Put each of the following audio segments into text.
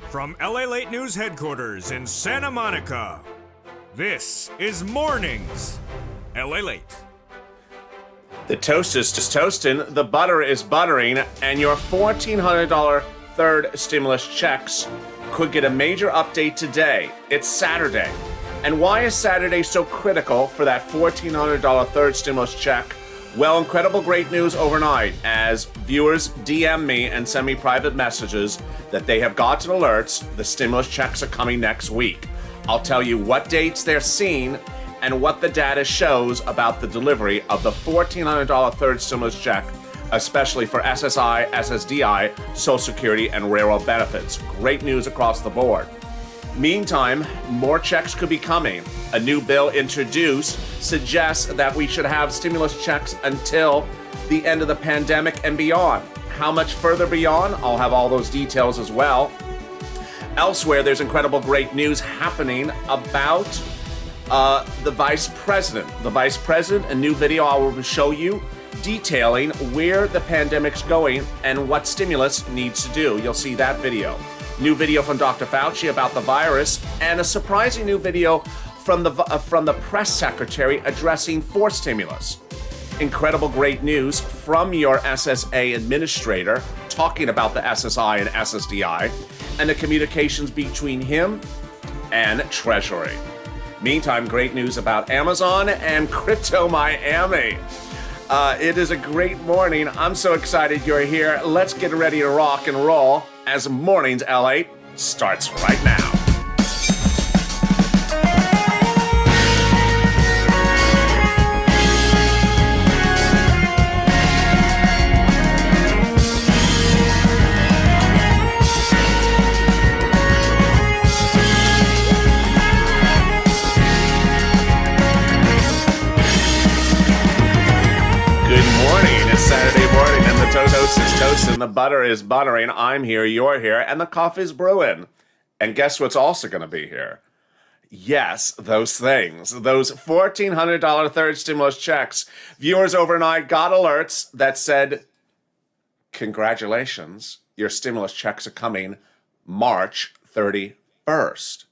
From LALATE News headquarters in Santa Monica, this is Mornings LALATE. The toast is just toasting, the butter is buttering, and your $1,400 third stimulus checks could get a major update today. It's Saturday. And why is Saturday so critical for that $1,400 third stimulus check? Well, incredible great news overnight as viewers DM me and send me private messages that they have gotten alerts the stimulus checks are coming next week. I'll tell you what dates they're seeing and what the data shows about the delivery of the $1,400 third stimulus check, especially for SSI, SSDI, Social Security, and railroad benefits. Great news across the board. Meantime, more checks could be coming. A new bill introduced suggests that we should have stimulus checks until the end of the pandemic and beyond. How much further beyond? I'll have all those details as well. Elsewhere, there's incredible great news happening about the vice president. The vice president, a new video I will show you detailing where the pandemic's going and what stimulus needs to do. You'll see that video. New video from Dr. Fauci about the virus, and a surprising new video from the press secretary addressing forced stimulus. Incredible great news from your SSA administrator talking about the SSI and SSDI and the communications between him and Treasury. Meantime, great news about Amazon and Crypto Miami. It is a great morning. I'm so excited you're here. Let's get ready to rock and roll as Mornings LA starts right now. Saturday morning, and the toast is toasting, the butter is buttering, I'm here, you're here, and the coffee's brewing. And guess what's also going to be here? Yes, those things. Those $1,400 third stimulus checks. Viewers overnight got alerts that said, congratulations, your stimulus checks are coming March 31st.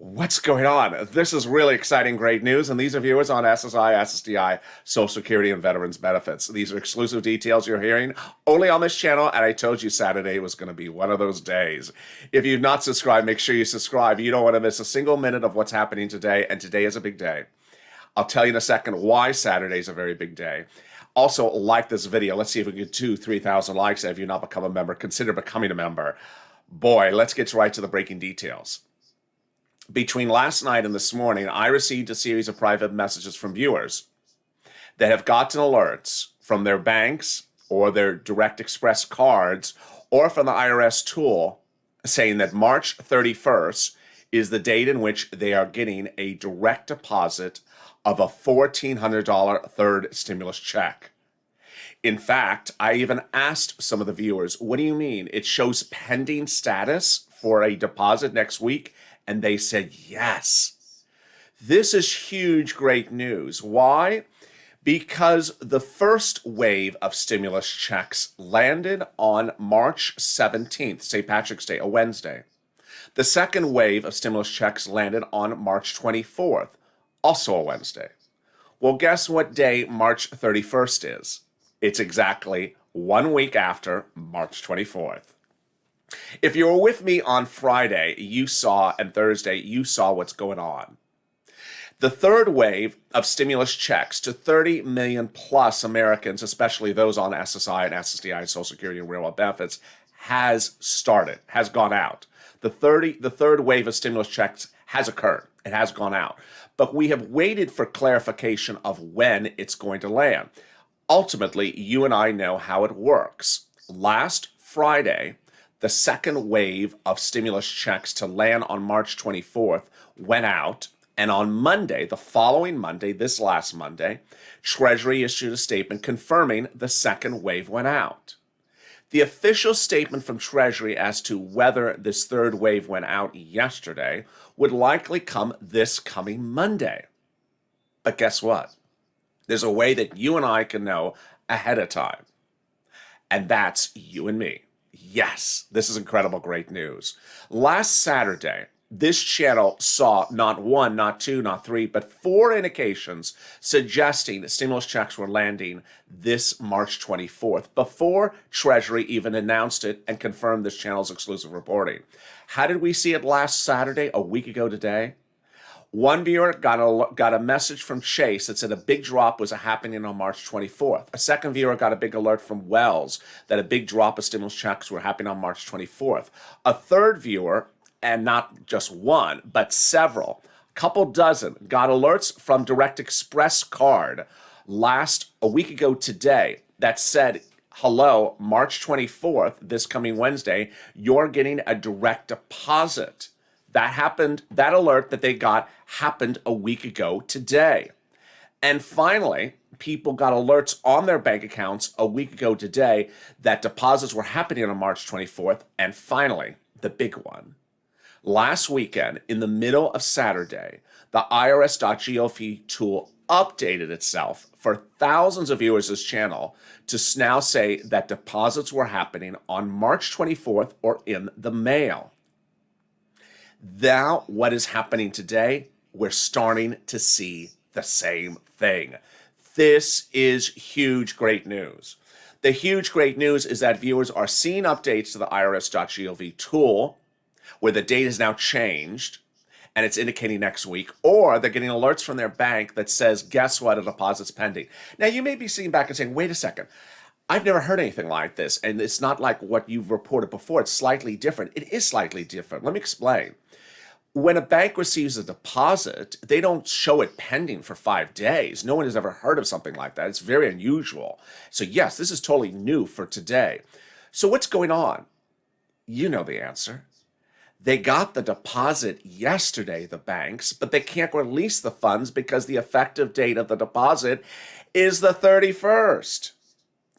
What's going on? This is really exciting, great news, and these are viewers on SSI, SSDI, Social Security, and Veterans Benefits. These are exclusive details you're hearing only on this channel, and I told you Saturday was going to be one of those days. If you've not subscribed, make sure you subscribe. You don't want to miss a single minute of what's happening today, and today is a big day. I'll tell you in a second why Saturday is a very big day. Also, like this video. Let's see if we can get 2,000-3,000 likes. If you've not become a member, consider becoming a member. Boy, let's get right to the breaking details. Between last night and this morning, I received a series of private messages from viewers that have gotten alerts from their banks or their direct express cards or from the IRS tool saying that March 31st is the date in which they are getting a direct deposit of a $1,400 third stimulus check. In fact, I even asked some of the viewers, what do you mean? It shows pending status for a deposit next week? And they said yes. This is huge, great news. Why? Because the first wave of stimulus checks landed on March 17th, St. Patrick's Day, a Wednesday. The second wave of stimulus checks landed on March 24th, also a Wednesday. Well, guess what day March 31st is? It's exactly 1 week after March 24th. If you were with me on Friday, and Thursday, you saw what's going on. The third wave of stimulus checks to 30 million plus Americans, especially those on SSI and SSDI, Social Security, and railroad benefits, has started, has gone out. The third wave of stimulus checks has occurred. It has gone out. But we have waited for clarification of when it's going to land. Ultimately, you and I know how it works. Last Friday, the second wave of stimulus checks to land on March 24th went out, and on Monday, the following Monday, this last Monday, Treasury issued a statement confirming the second wave went out. The official statement from Treasury as to whether this third wave went out yesterday would likely come this coming Monday. But guess what? There's a way that you and I can know ahead of time, and that's you and me. Yes, this is incredible, great news. Last Saturday, this channel saw not one, not two, not three, but four indications suggesting that stimulus checks were landing this March 24th, before Treasury even announced it and confirmed this channel's exclusive reporting. How did we see it last Saturday, a week ago today? One viewer got a message from Chase that said a big drop was happening on March 24th. A second viewer got a big alert from Wells that a big drop of stimulus checks were happening on March 24th. A third viewer, and not just one, but several, a couple dozen, got alerts from Direct Express Card a week ago today that said, hello, March 24th, this coming Wednesday, you're getting a direct deposit. That happened, that alert that they got happened a week ago today. And finally, people got alerts on their bank accounts a week ago today that deposits were happening on March 24th. And finally, the big one. Last weekend, in the middle of Saturday, the IRS.GOV tool updated itself for thousands of viewers of this channel to now say that deposits were happening on March 24th or in the mail. Now, what is happening today? We're starting to see the same thing. This is huge, great news. The huge, great news is that viewers are seeing updates to the IRS.GOV tool where the date has now changed and it's indicating next week, or they're getting alerts from their bank that says, guess what, a deposit's pending. Now, you may be sitting back and saying, wait a second, I've never heard anything like this, and it's not like what you've reported before. It's slightly different. It is slightly different. Let me explain. When a bank receives a deposit, they don't show it pending for 5 days. No one has ever heard of something like that. It's very unusual. So yes, this is totally new for today. So what's going on? You know the answer. They got the deposit yesterday, the banks, but they can't release the funds because the effective date of the deposit is the 31st.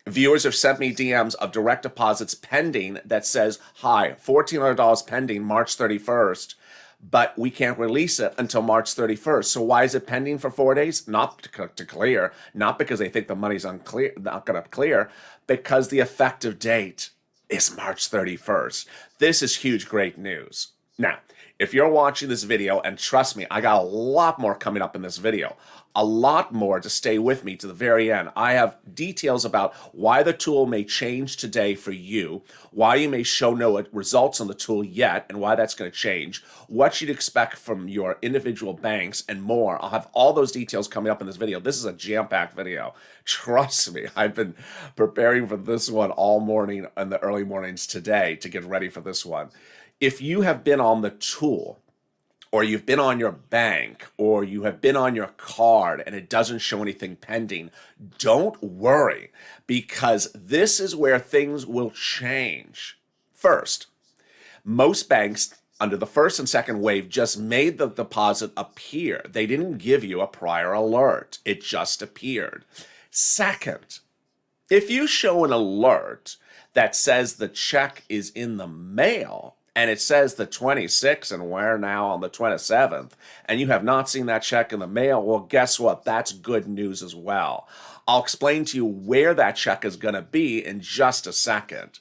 Viewers have sent me DMs of direct deposits pending that says, hi, $1,400 pending March 31st. But we can't release it until March 31st. So why is it pending for 4 days? Not to clear, not because they think the money's not going to clear, because the effective date is March 31st. This is huge, great news. Now, if you're watching this video, and trust me, I got a lot more coming up in this video, a lot more to stay with me to the very end. I have details about why the tool may change today for you, why you may show no results on the tool yet, and why that's going to change, what you'd expect from your individual banks, and more. I'll have all those details coming up in this video. This is a jam-packed video. Trust me, I've been preparing for this one all morning and the early mornings today to get ready for this one. If you have been on the tool, or you've been on your bank, or you have been on your card and it doesn't show anything pending, don't worry, because this is where things will change. First, most banks under the first and second wave just made the deposit appear. They didn't give you a prior alert. It just appeared. Second, if you show an alert that says the check is in the mail, and it says the 26th, and we're now on the 27th, and you have not seen that check in the mail, well, guess what? That's good news as well. I'll explain to you where that check is going to be in just a second.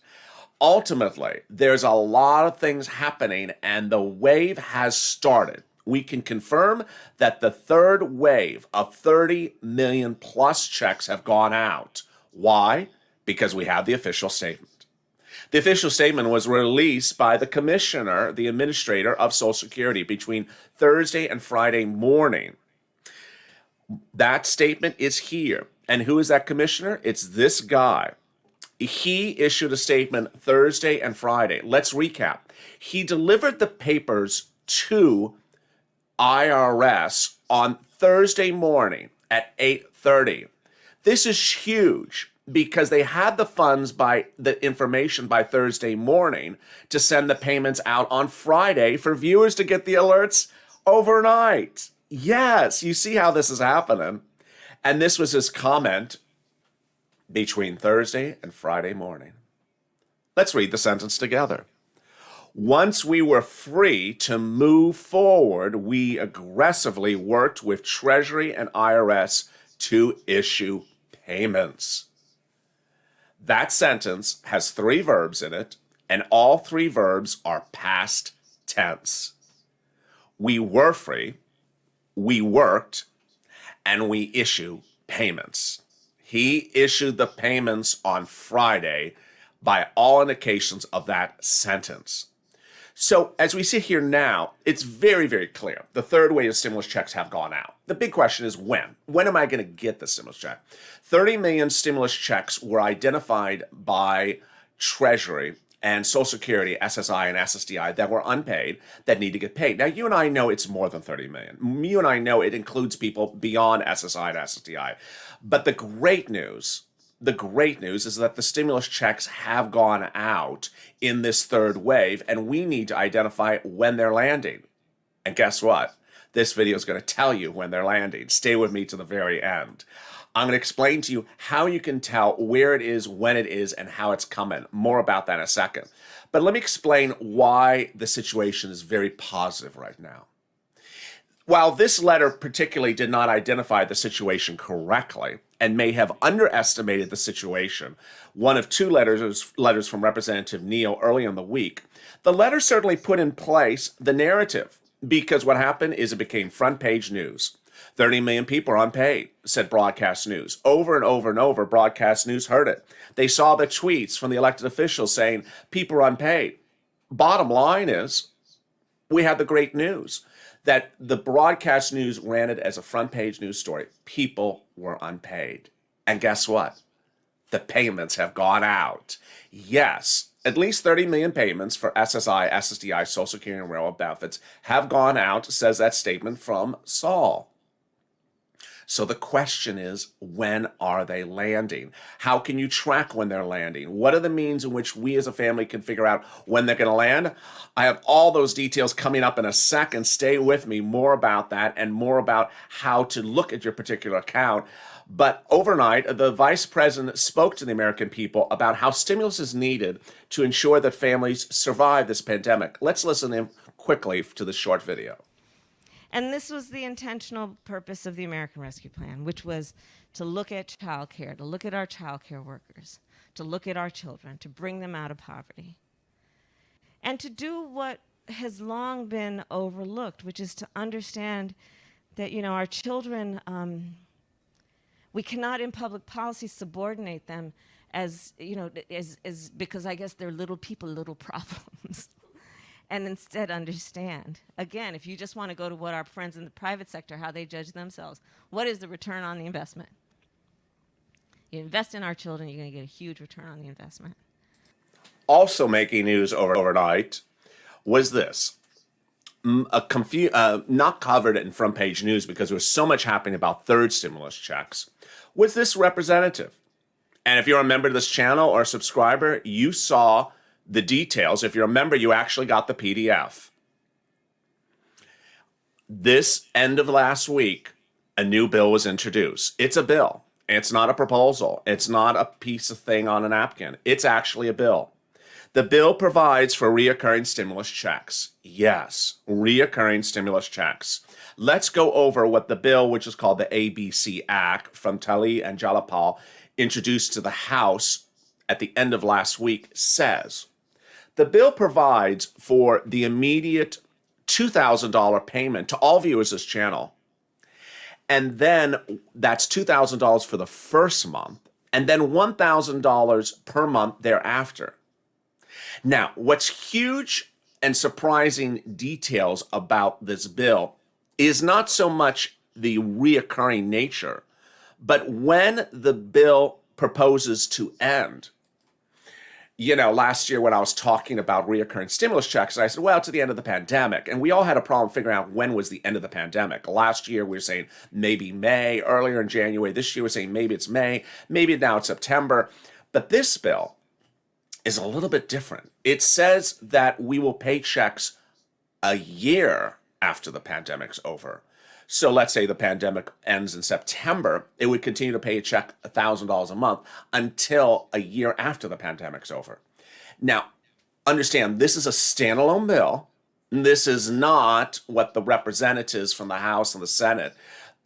Ultimately, there's a lot of things happening, and the wave has started. We can confirm that the third wave of 30 million plus checks have gone out. Why? Because we have the official statement. The official statement was released by the commissioner, the administrator of Social Security, between Thursday and Friday morning. That statement is here. And who is that commissioner? It's this guy. He issued a statement Thursday and Friday. Let's recap. He delivered the papers to IRS on Thursday morning at 8:30. This is huge, because they had the funds the information by Thursday morning to send the payments out on Friday for viewers to get the alerts overnight. Yes, you see how this is happening. And this was his comment between Thursday and Friday morning. Let's read the sentence together. Once we were free to move forward, we aggressively worked with Treasury and IRS to issue payments. That sentence has 3 verbs in it, and all three verbs are past tense. We were free, we worked, and we issue payments. He issued the payments on Friday by all indications of that sentence. So as we sit here now, it's very, very clear. The third wave of stimulus checks have gone out. The big question is when? When am I going to get the stimulus check? 30 million stimulus checks were identified by Treasury and Social Security, SSI and SSDI that were unpaid that need to get paid. Now, you and I know it's more than 30 million. You and I know it includes people beyond SSI and SSDI. But the great news is that the stimulus checks have gone out in this third wave, and we need to identify when they're landing. And guess what? This video is going to tell you when they're landing. Stay with me to the very end. I'm going to explain to you how you can tell where it is, when it is, and how it's coming. More about that in a second. But let me explain why the situation is very positive right now. While this letter particularly did not identify the situation correctly and may have underestimated the situation, one of two letters from Representative Neal early in the week, the letter certainly put in place the narrative, because what happened is it became front page news. 30 million people are unpaid, said broadcast news. Over and over and over, broadcast news heard it. They saw the tweets from the elected officials saying people are unpaid. Bottom line is, we have the great news that the broadcast news ran it as a front page news story. People were unpaid. And guess what? The payments have gone out. Yes, at least 30 million payments for SSI, SSDI, Social Security, and railroad benefits have gone out, says that statement from Saul. So the question is, when are they landing? How can you track when they're landing? What are the means in which we as a family can figure out when they're going to land? I have all those details coming up in a second. Stay with me. More about that and more about how to look at your particular account. But overnight, the vice president spoke to the American people about how stimulus is needed to ensure that families survive this pandemic. Let's listen in quickly to the short video. And this was the intentional purpose of the American Rescue Plan, which was to look at childcare, to look at our childcare workers, to look at our children, to bring them out of poverty, and to do what has long been overlooked, which is to understand that, our children, we cannot in public policy subordinate them as because I guess they're little people, little problems. And instead understand, again, if you just want to go to what our friends in the private sector, how they judge themselves, what is the return on the investment? You invest in our children, you're going to get a huge return on the investment. Also making news overnight was this. Not covered in front page news because there was so much happening about third stimulus checks, was this representative. And if you're a member of this channel or a subscriber, you saw the details. If you're a member, you actually got the PDF. This end of last week, a new bill was introduced. It's a bill. It's not a proposal. It's not a piece of thing on a napkin. It's actually a bill. The bill provides for reoccurring stimulus checks. Yes, reoccurring stimulus checks. Let's go over what the bill, which is called the ABC Act from Tali and Jalapal, introduced to the House at the end of last week, says. The bill provides for the immediate $2,000 payment to all viewers of this channel. And then that's $2,000 for the first month, and then $1,000 per month thereafter. Now, what's huge and surprising details about this bill is not so much the reoccurring nature, but when the bill proposes to end. Last year when I was talking about reoccurring stimulus checks, I said, well, to the end of the pandemic. And we all had a problem figuring out when was the end of the pandemic. Last year, we were saying maybe May, earlier in January. This year, we're saying maybe it's May, maybe now it's September. But this bill is a little bit different. It says that we will pay checks a year after the pandemic's over. So let's say the pandemic ends in September, it would continue to pay a check $1,000 a month until a year after the pandemic's over. Now, understand, this is a standalone bill. This is not what the representatives from the House and the Senate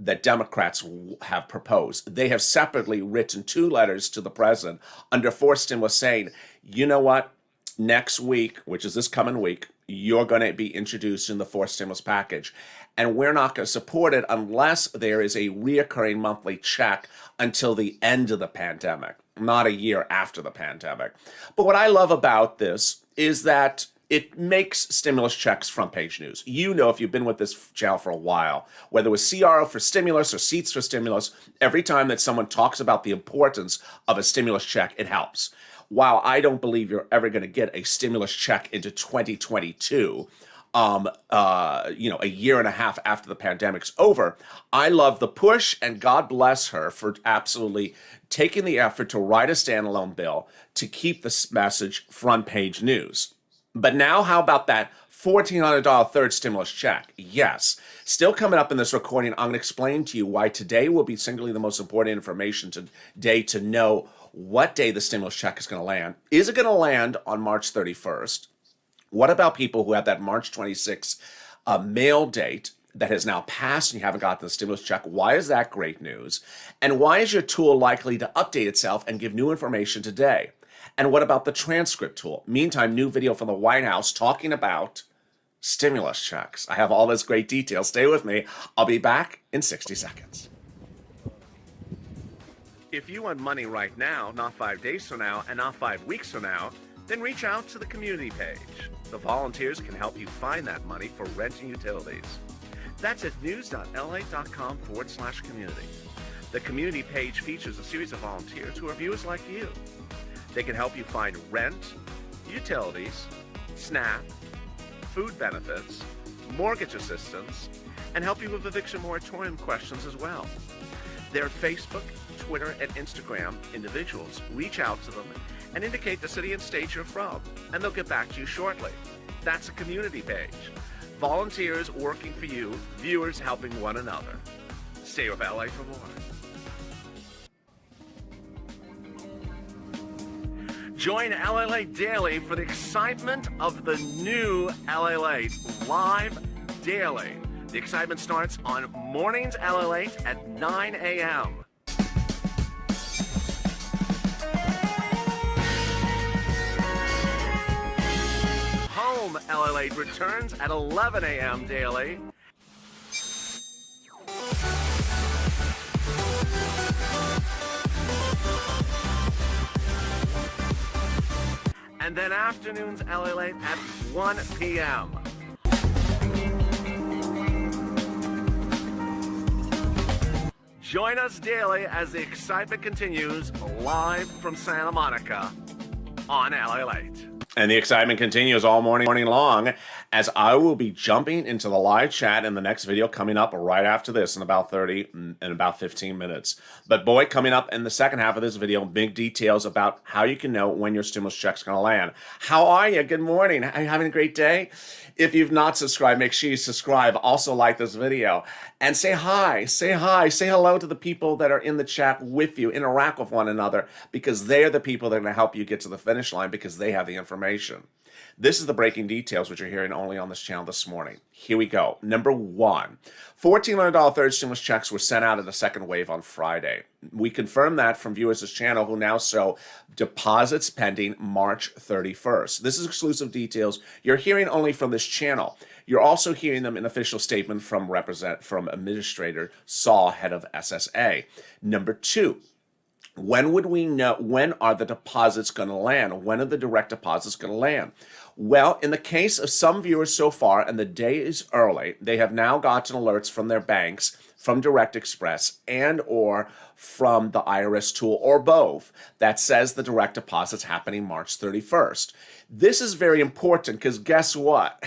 that Democrats have proposed. They have separately written two letters to the president under fourth stimulus saying, you know what? next week, which is this coming week, you're going to be introduced in the fourth stimulus package. And we're not going to support it unless there is a reoccurring monthly check until the end of the pandemic, not a year after the pandemic. But what I love about this is that it makes stimulus checks front page news. You know, if you've been with this channel for a while, whether it was CRO for stimulus or seats for stimulus, every time that someone talks about the importance of a stimulus check, it helps. While I don't believe you're ever going to get a stimulus check into 2022, a year and a half after the pandemic's over, I love the push, and God bless her for absolutely taking the effort to write a standalone bill to keep this message front page news. But now, how about that $1,400 third stimulus check? Yes. Still coming up in this recording, I'm going to explain to you why today will be singularly the most important information today to know what day the stimulus check is going to land. Is it going to land on March 31st? What about people who have that March 26th mail date that has now passed and you haven't gotten the stimulus check? Why is that great news? And why is your tool likely to update itself and give new information today? And what about the transcript tool? Meantime, new video from the White House talking about stimulus checks. I have all this great detail. Stay with me. I'll be back in 60 seconds. If you want money right now, not 5 days from now, and not 5 weeks from now, then reach out to the community page. The volunteers can help you find that money for rent and utilities. That's at news.la.com/community. The community page features a series of volunteers who are viewers like you. They can help you find rent, utilities, SNAP, food benefits, mortgage assistance, and help you with eviction moratorium questions as well. Their Facebook, Twitter, and Instagram individuals reach out to them and indicate the city and state you're from, and they'll get back to you shortly. That's a community page. Volunteers working for you, viewers helping one another. Stay with LA for more. Join LALATE Daily for the excitement of the new LALATE live daily. The excitement starts on Mornings LALATE at 9 a.m. Home LALATE returns at 11 a.m. daily. And then afternoons LALATE at 1 p.m. Join us daily as the excitement continues live from Santa Monica on LALATE. And the excitement continues all morning long as I will be jumping into the live chat in the next video coming up right after this in about 15 minutes. But boy, coming up in the second half of this video, big details about how you can know when your stimulus check's going to land. How are you? Good morning. Are you having a great day? If you've not subscribed, make sure you subscribe. Also like this video and say hi, say hello to the people that are in the chat with you. Interact with one another because they're the people that are going to help you get to the finish line because they have the information. This is the breaking details, which you're hearing only on this channel this morning. Here we go. Number one, $1,400 third stimulus checks were sent out in the second wave on Friday. We confirmed that from viewers of this channel who now show deposits pending March 31st. This is exclusive details you're hearing only from this channel. You're also hearing them in official statement from Administrator Saw, head of SSA. Number two, when would we know, when are the deposits going to land? When are the direct deposits going to land? Well, in the case of some viewers so far, and the day is early, they have now gotten alerts from their banks, from Direct Express, and or from the IRS tool, or both, that says the direct deposit's happening March 31st. This is very important because guess what?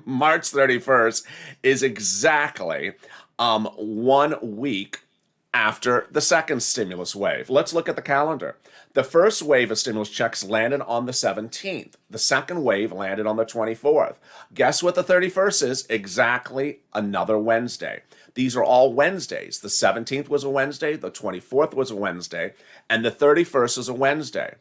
March 31st is exactly 1 week after the second stimulus wave. Let's look at the calendar. The first wave of stimulus checks landed on the 17th. The second wave landed on the 24th. Guess what the 31st is? Exactly another Wednesday. These are all Wednesdays. The 17th was a Wednesday, the 24th was a Wednesday, and the 31st is a Wednesday.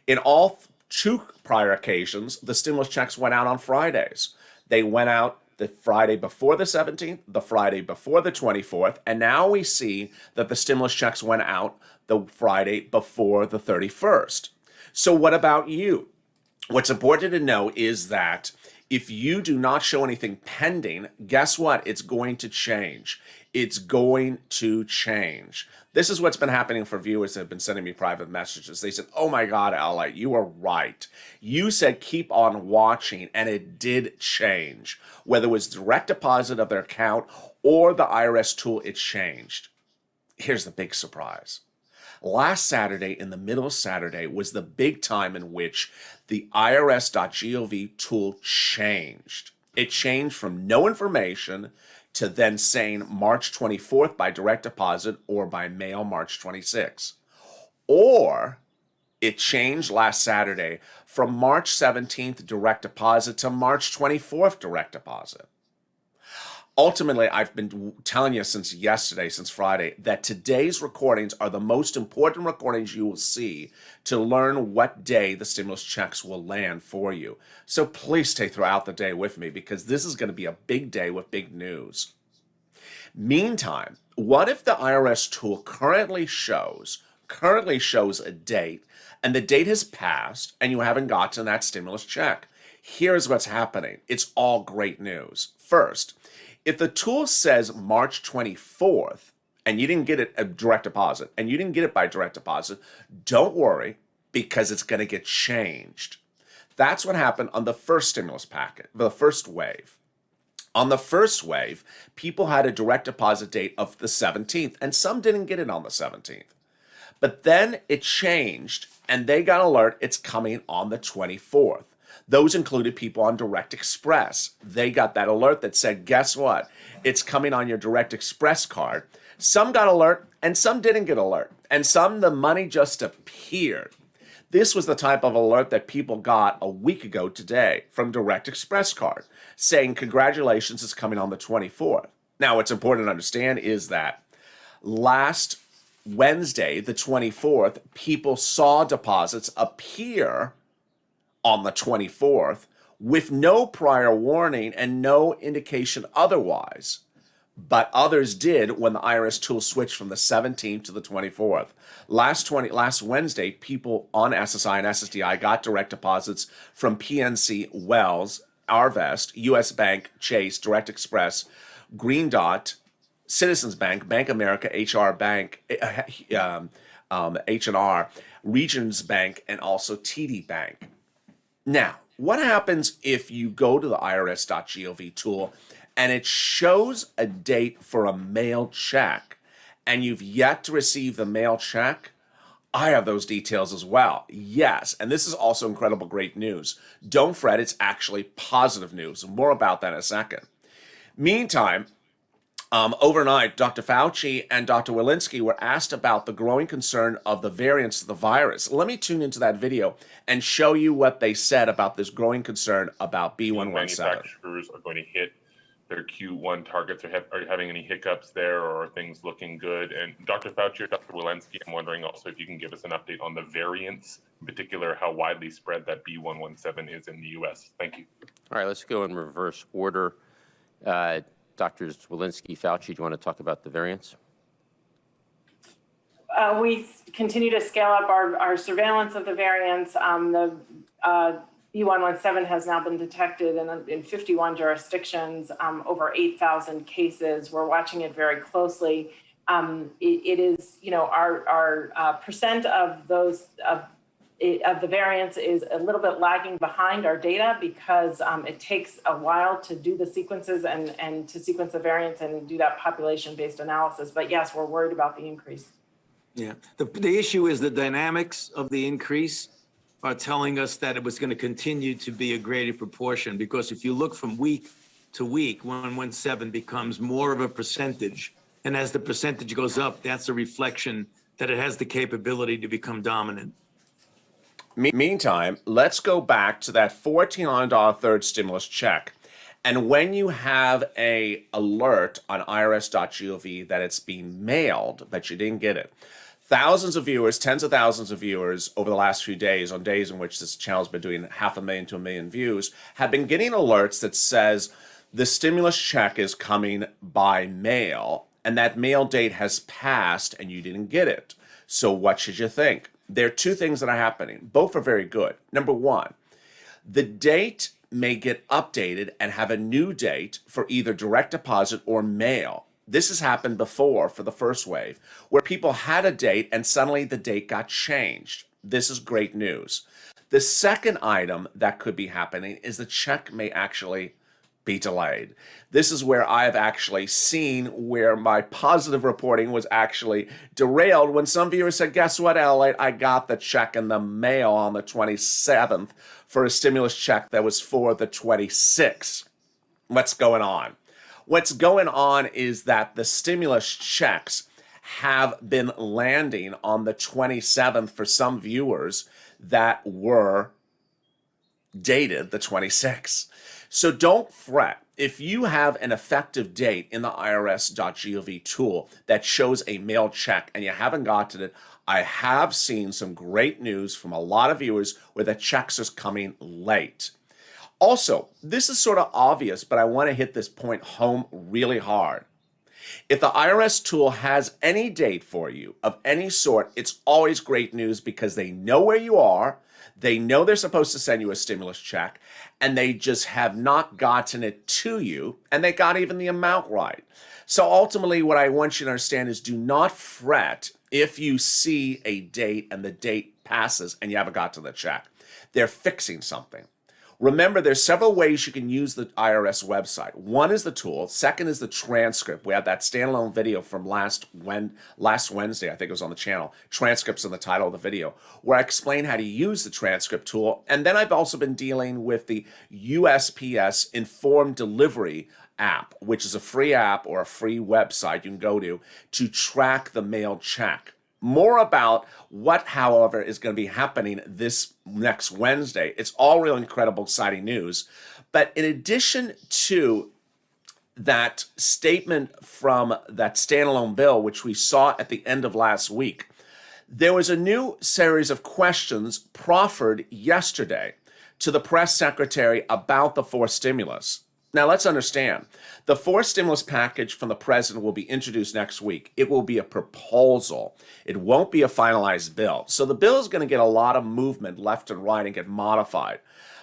In all two prior occasions, the stimulus checks went out on Fridays. They went out the Friday before the 17th, the Friday before the 24th, and now we see that the stimulus checks went out the Friday before the 31st. So what about you? What's important to know is that if you do not show anything pending, guess what? It's going to change. It's going to change. This is what's been happening for viewers that have been sending me private messages. They said, oh my God, LA, you are right. You said keep on watching, and it did change. Whether it was direct deposit of their account or the IRS tool, it changed. Here's the big surprise. Last Saturday, in the middle of Saturday, was the big time in which the IRS.gov tool changed. It changed from no information to then saying March 24th by direct deposit or by mail March 26th. Or it changed last Saturday from March 17th direct deposit to March 24th direct deposit. Ultimately, I've been telling you since yesterday, since Friday, that today's recordings are the most important recordings you will see to learn what day the stimulus checks will land for you. So please stay throughout the day with me, because this is going to be a big day with big news. Meantime, what if the IRS tool currently shows a date, and the date has passed and you haven't gotten that stimulus check? Here's what's happening. It's all great news. First, if the tool says March 24th and you didn't get it a direct deposit and you didn't get it by direct deposit, don't worry, because it's going to get changed. That's what happened on the first stimulus packet, the first wave. On the first wave, people had a direct deposit date of the 17th, and some didn't get it on the 17th. But then it changed, and they got an alert it's coming on the 24th. Those included people on Direct Express. They got that alert that said, guess what? It's coming on your Direct Express card. Some got alert and some didn't get alert. And some, the money just appeared. This was the type of alert that people got a week ago today from Direct Express card saying, congratulations, it's coming on the 24th. Now, what's important to understand is that last Wednesday, the 24th, people saw deposits appear on the 24th with no prior warning and no indication otherwise. But others did when the IRS tool switched from the 17th to the 24th. Last Wednesday, people on SSI and SSDI got direct deposits from PNC, Wells, Arvest, US Bank, Chase, Direct Express, Green Dot, Citizens Bank, Bank America, HR Bank, H&R, Regions Bank, and also TD Bank. Now, what happens if you go to the IRS.gov tool and it shows a date for a mail check and you've yet to receive the mail check? I have those details as well. Yes, and this is also incredible great news. Don't fret, it's actually positive news. More about that in a second. Meantime, overnight, Dr. Fauci and Dr. Walensky were asked about the growing concern of the variants of the virus. Let me tune into that video and show you what they said about this growing concern about B117. Manufacturers are going to hit their Q1 targets. Are you having any hiccups there, or are things looking good? And Dr. Fauci or Dr. Walensky, I'm wondering also if you can give us an update on the variants, in particular how widely spread that B117 is in the U.S. Thank you. All right, let's go in reverse order. Doctors Walensky, Fauci, do you want to talk about the variants? We continue to scale up our surveillance of the variants. The B117 has now been detected in 51 jurisdictions, over 8,000 cases. We're watching it very closely. It is, our percent of those of the variants is a little bit lagging behind our data because it takes a while to do the sequences and to sequence the variants and do that population-based analysis. But yes, we're worried about the increase. Yeah, the issue is the dynamics of the increase are telling us that it was going to continue to be a greater proportion, because if you look from week to week, 117 becomes more of a percentage. And as the percentage goes up, that's a reflection that it has the capability to become dominant. Meantime, let's go back to that $1,400 third stimulus check. And when you have an alert on IRS.gov that it's being mailed, but you didn't get it, thousands of viewers, tens of thousands of viewers over the last few days, on days in which this channel's been doing 500,000 to 1 million views, have been getting alerts that says the stimulus check is coming by mail, and that mail date has passed and you didn't get it. So what should you think? There are two things that are happening. Both are very good. Number one, The date may get updated and have a new date for either direct deposit or mail. This has happened before for the first wave, where people had a date and suddenly the date got changed. This is great news. The second item that could be happening is the check may actually be delayed. This is where I have actually seen where my positive reporting was actually derailed when some viewers said, guess what, LALATE? I got the check in the mail on the 27th for a stimulus check that was for the 26th. What's going on? What's going on is that the stimulus checks have been landing on the 27th for some viewers that were dated the 26th. So don't fret. If you have an effective date in the IRS.GOV tool that shows a mailed check and you haven't gotten it, I have seen some great news from a lot of viewers where the checks are coming late. Also, this is sort of obvious, but I want to hit this point home really hard. If the IRS tool has any date for you of any sort, it's always great news because they know where you are, they know they're supposed to send you a stimulus check, and they just have not gotten it to you, and they got even the amount right. So ultimately, what I want you to understand is do not fret if you see a date and the date passes and you haven't got to the check. They're fixing something. Remember, there's several ways you can use the IRS website. One is the tool. Second is the transcript. We had that standalone video from last Wednesday, I think it was on the channel. Transcripts in the title of the video, where I explain how to use the transcript tool. And then I've also been dealing with the USPS Informed Delivery app, which is a free app or a free website you can go to track the mailed check. More about what, however, is going to be happening this next Wednesday. It's all real incredible, exciting news. But in addition to that statement from that standalone bill, which we saw at the end of last week, there was a new series of questions proffered yesterday to the press secretary about the fourth stimulus. Now, let's understand, the fourth stimulus package from the president will be introduced next week. It will be a proposal. It won't be a finalized bill. So the bill is going to get a lot of movement left and right and get modified.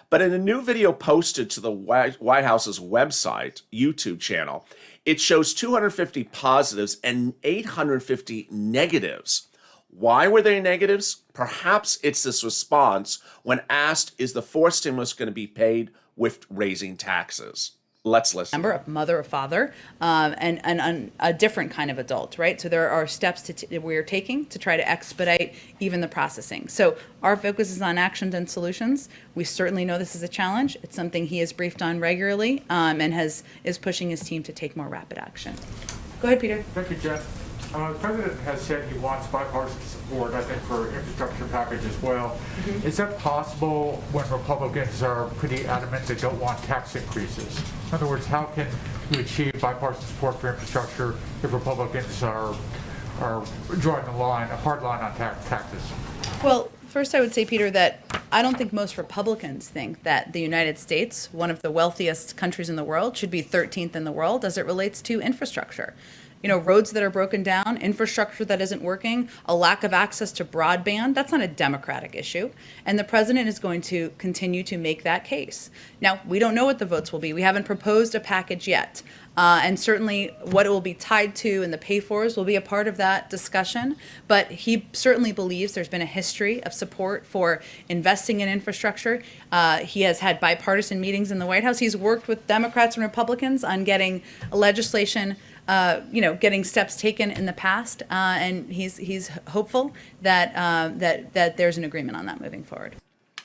But in a new video posted to the White House's website, YouTube channel, it shows 250 positives and 850 negatives. Why were they negatives? Perhaps it's this response when asked, is the fourth stimulus going to be paid with raising taxes? Let's listen. Member, a mother, a father, and a different kind of adult, right? So there are steps we're taking to try to expedite even the processing. So our focus is on actions and solutions. We certainly know this is a challenge. It's something he is briefed on regularly and is pushing his team to take more rapid action. Go ahead, Peter. Thank you, Jen. The president has said he wants bipartisan support, I think, for infrastructure package as well. Mm-hmm. Is that possible when Republicans are pretty adamant they don't want tax increases? In other words, how can you achieve bipartisan support for infrastructure if Republicans are drawing a hard line on taxes? Well, first I would say, Peter, that I don't think most Republicans think that the United States, one of the wealthiest countries in the world, should be 13th in the world as it relates to infrastructure. You know, roads that are broken down, infrastructure that isn't working, a lack of access to broadband, that's not a Democratic issue. And the president is going to continue to make that case. Now, we don't know what the votes will be. We haven't proposed a package yet. And certainly what it will be tied to and the pay-fors will be a part of that discussion. But he certainly believes there's been a history of support for investing in infrastructure. He has had bipartisan meetings in the White House. He's worked with Democrats and Republicans on getting legislation getting steps taken in the past, and he's hopeful that there's an agreement on that moving forward.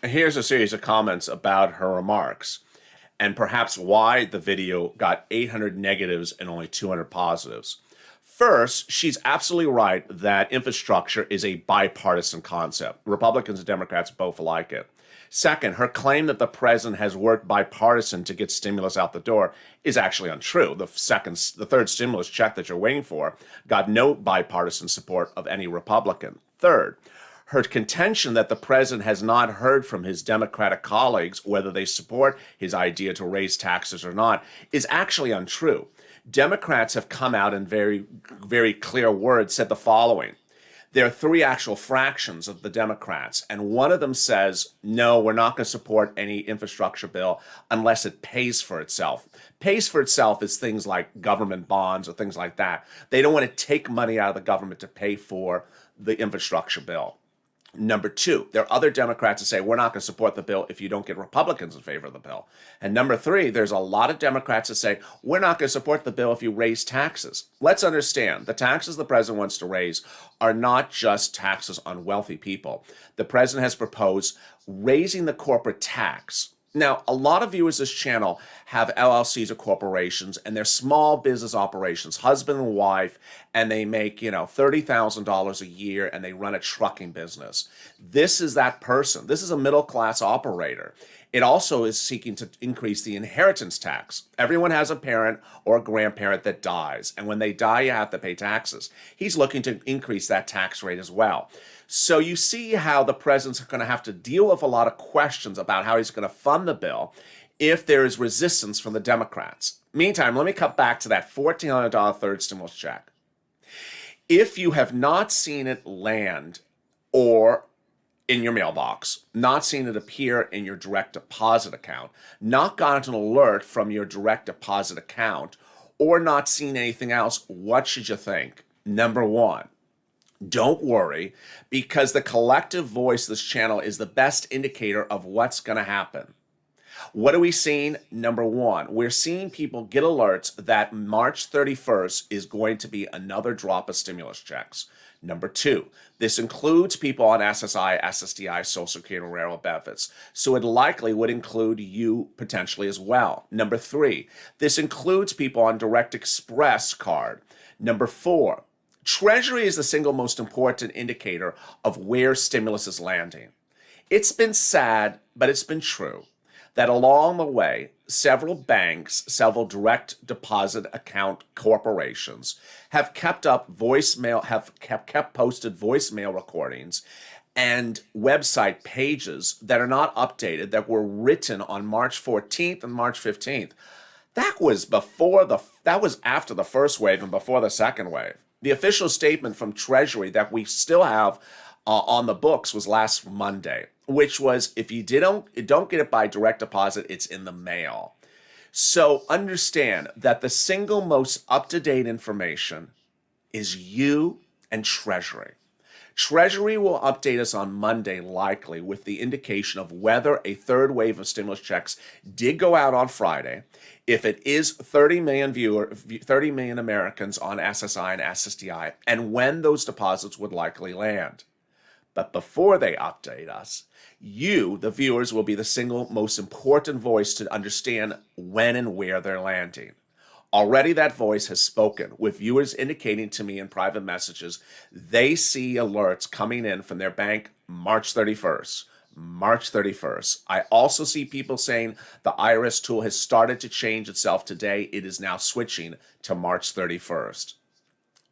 Here's a series of comments about her remarks and perhaps why the video got 800 negatives and only 200 positives. First, she's absolutely right that infrastructure is a bipartisan concept. Republicans and Democrats both like it. Second, her claim that the president has worked bipartisan to get stimulus out the door is actually untrue. The third stimulus check that you're waiting for got no bipartisan support of any Republican. Third, her contention that the president has not heard from his Democratic colleagues whether they support his idea to raise taxes or not is actually untrue. Democrats have come out in very, very clear words, said the following. there are three actual fractions of the Democrats, and one of them says, no, we're not going to support any infrastructure bill unless it pays for itself. Pays for itself is things like government bonds or things like that. They don't want to take money out of the government to pay for the infrastructure bill. Number two, there are other Democrats who say, we're not going to support the bill if you don't get Republicans in favor of the bill. And number three, there's a lot of Democrats that say, we're not going to support the bill if you raise taxes. Let's understand, the taxes the president wants to raise are not just taxes on wealthy people. The president has proposed raising the corporate tax. Now, a lot of viewers of this channel have LLCs or corporations, and they're small business operations, husband and wife, and they make, $30,000 a year, and they run a trucking business. This is that person. This is a middle-class operator. It also is seeking to increase the inheritance tax. Everyone has a parent or a grandparent that dies, and when they die, you have to pay taxes. He's looking to increase that tax rate as well. So you see how the president's going to have to deal with a lot of questions about how he's going to fund the bill if there is resistance from the Democrats. Meantime, let me cut back to that $1,400 third stimulus check. If you have not seen it land or in your mailbox, not seen it appear in your direct deposit account, not gotten an alert from your direct deposit account, or not seen anything else, what should you think? Number one, don't worry, because the collective voice of this channel is the best indicator of what's going to happen. What are we seeing? Number one, we're seeing people get alerts that March 31st is going to be another drop of stimulus checks. Number two, this includes people on SSI, SSDI, Social Security, and railroad benefits. So it likely would include you potentially as well. Number three, this includes people on Direct Express card. Number four, Treasury is the single most important indicator of where stimulus is landing. It's been sad, but it's been true that along the way, several banks, several direct deposit account corporations have kept up voicemail, have kept posted voicemail recordings and website pages that are not updated, that were written on March 14th and March 15th. That was after the first wave and before the second wave. The official statement from Treasury that we still have on the books was last Monday, which was if you don't get it by direct deposit, it's in the mail. So understand that the single most up-to-date information is you and Treasury. Treasury will update us on Monday, likely, with the indication of whether a third wave of stimulus checks did go out on Friday, if it is 30 million Americans on SSI and SSDI, and when those deposits would likely land. But before they update us, you, the viewers, will be the single most important voice to understand when and where they're landing. Already that voice has spoken, with viewers indicating to me in private messages they see alerts coming in from their bank March 31st. March 31st. I also see people saying the IRS tool has started to change itself today. It is now switching to March 31st.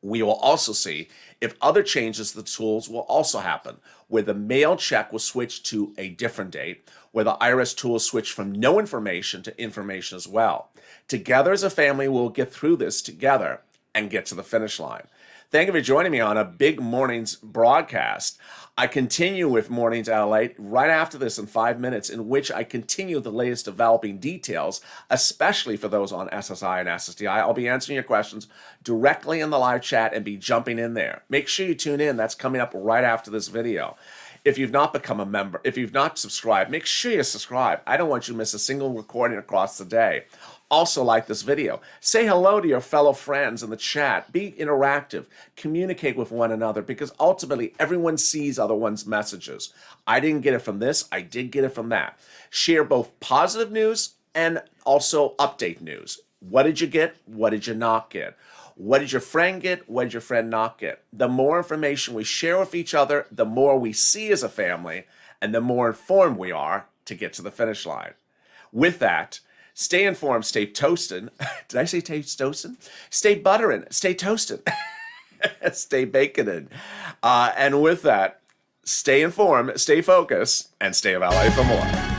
We will also see if other changes to the tools will also happen, where the mail check will switch to a different date, where the IRS tool will switch from no information to information as well. Together as a family, we'll get through this together and get to the finish line. Thank you for joining me on a big morning's broadcast. I continue with Mornings at LALATE right after this in 5 minutes, in which I continue the latest developing details, especially for those on SSI and SSDI. I'll be answering your questions directly in the live chat and be jumping in there. Make sure you tune in. That's coming up right after this video. If you've not become a member, if you've not subscribed, make sure you subscribe. I don't want you to miss a single recording across the day. Also like this video. Say hello to your fellow friends in the chat. Be interactive. Communicate with one another, because ultimately everyone sees other one's messages. I didn't get it from this. I did get it from that. Share both positive news and also update news. What did you get? What did you not get? What did your friend get? What did your friend not get? The more information we share with each other, the more we see as a family, and the more informed we are to get to the finish line. With that, stay informed, stay toasted. Did I say toasted? Stay buttering, stay toasted, stay baconing. And with that, stay informed, stay focused, and stay of LA for more.